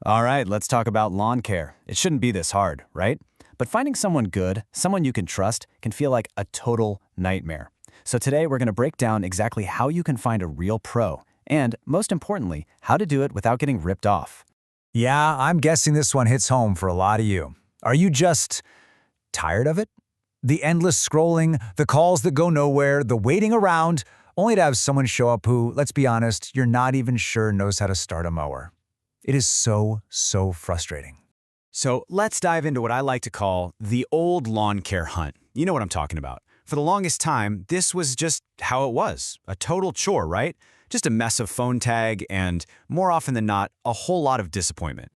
All right, let's talk about lawn care. It shouldn't be this hard, right? But finding someone good, someone you can trust, can feel like a total nightmare. So today we're going to break down exactly how you can find a real pro, and most importantly, how to do it without getting ripped off. Yeah, I'm guessing this one hits home for a lot of you. Are you just tired of it? The endless scrolling, the calls that go nowhere, the waiting around, only to have someone show up who, let's be honest, you're not even sure knows how to start a mower. It is so frustrating. So let's dive into what I like to call the old lawn care hunt. You know what I'm talking about. For the longest time, this was just how it was. A total chore, right? Just a mess of phone tag and, more often than not, a whole lot of disappointment.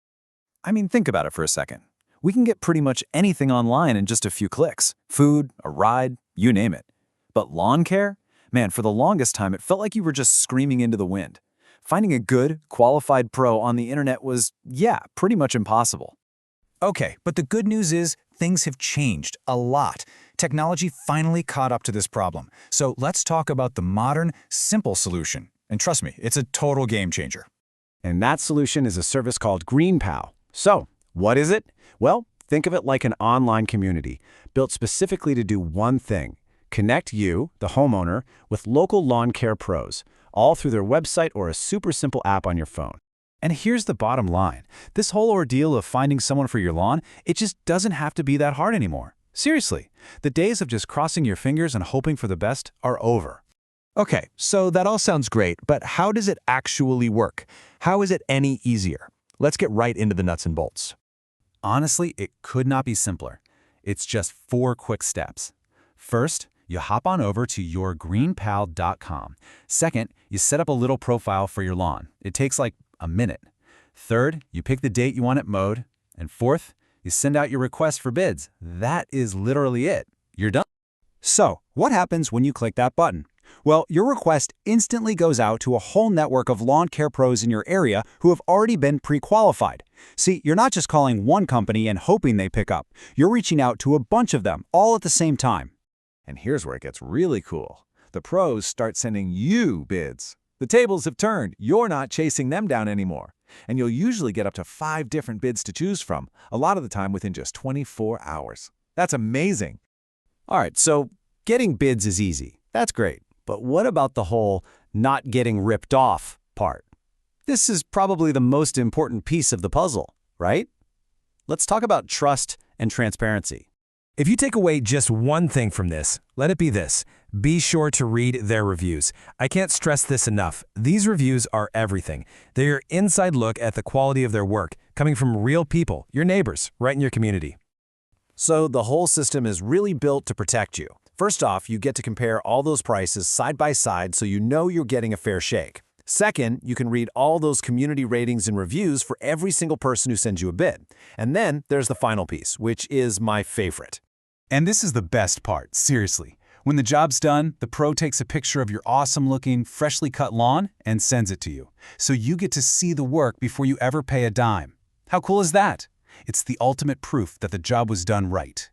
I mean, think about it for a second. We can get pretty much anything online in just a few clicks. Food, a ride, you name it. But lawn care? Man, for the longest time, it felt like you were just screaming into the wind. Finding a good, qualified pro on the internet was, pretty much impossible. Okay, but the good news is things have changed a lot. Technology finally caught up to this problem. So let's talk about the modern, simple solution. And trust me, it's a total game changer. And that solution is a service called GreenPal. So, what is it? Well, think of it like an online community built specifically to do one thing: connect you, the homeowner, with local lawn care pros, all through their website or a super simple app on your phone. And here's the bottom line. This whole ordeal of finding someone for your lawn, it just doesn't have to be that hard anymore. Seriously, the days of just crossing your fingers and hoping for the best are over. Okay, so that all sounds great, but how does it actually work? How is it any easier? Let's get right into the nuts and bolts. Honestly, it could not be simpler. It's just 4 quick steps. First, you hop on over to yourgreenpal.com. Second, you set up a little profile for your lawn. It takes like a minute. Third, you pick the date you want it mowed. And fourth, you send out your request for bids. That is literally it. You're done. So, what happens when you click that button? Well, your request instantly goes out to a whole network of lawn care pros in your area who have already been pre-qualified. See, you're not just calling one company and hoping they pick up. You're reaching out to a bunch of them all at the same time. And here's where it gets really cool. The pros start sending you bids. The tables have turned. You're not chasing them down anymore. And you'll usually get up to 5 different bids to choose from, a lot of the time within just 24 hours. That's amazing. All right, so getting bids is easy. That's great. But what about the whole not getting ripped off part? This is probably the most important piece of the puzzle, right? Let's talk about trust and transparency. If you take away just one thing from this, let it be this. Be sure to read their reviews. I can't stress this enough. These reviews are everything. They're your inside look at the quality of their work, coming from real people, your neighbors, right in your community. So the whole system is really built to protect you. First off, you get to compare all those prices side by side so you know you're getting a fair shake. Second, you can read all those community ratings and reviews for every single person who sends you a bid. And then there's the final piece, which is my favorite. And this is the best part, seriously. When the job's done, the pro takes a picture of your awesome-looking, freshly cut lawn and sends it to you. So you get to see the work before you ever pay a dime. How cool is that? It's the ultimate proof that the job was done right.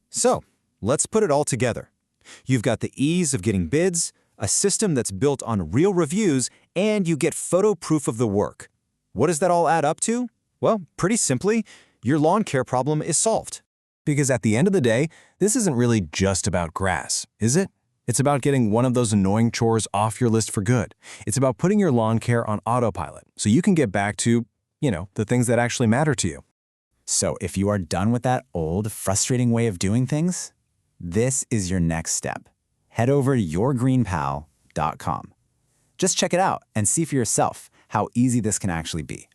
So, let's put it all together. You've got the ease of getting bids, a system that's built on real reviews, and you get photo proof of the work. What does that all add up to? Well, pretty simply, your lawn care problem is solved. Because at the end of the day, this isn't really just about grass, is it? It's about getting one of those annoying chores off your list for good. It's about putting your lawn care on autopilot so you can get back to, the things that actually matter to you. So if you are done with that old, frustrating way of doing things, this is your next step. Head over to yourgreenpal.com. Just check it out and see for yourself how easy this can actually be.